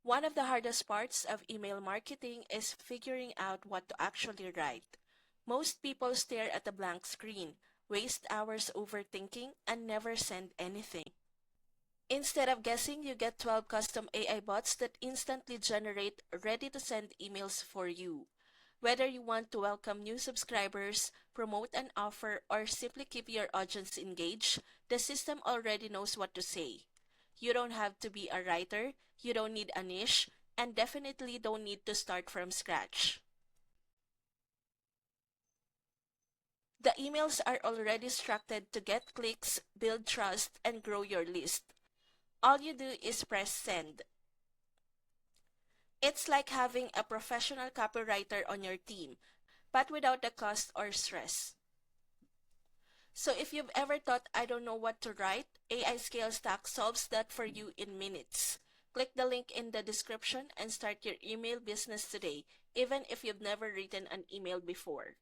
One of the hardest parts of email marketing is figuring out what to actually write. Most people stare at a blank screen, waste hours overthinking, and never send anything. Instead of guessing, you get 12 custom AI bots that instantly generate ready to send emails for you. Whether you want to welcome new subscribers, promote an offer, or simply keep your audience engaged, the system already knows what to say. You don't have to be a writer, you don't need a niche, and definitely don't need to start from scratch. The emails are already structured to get clicks, build trust, and grow your list. All you do is press send. It's like having a professional copywriter on your team, but without the cost or stress. So if you've ever thought, I don't know what to write, AI Scale Stack solves that for you in minutes. Click the link in the description and start your email business today, even if you've never written an email before.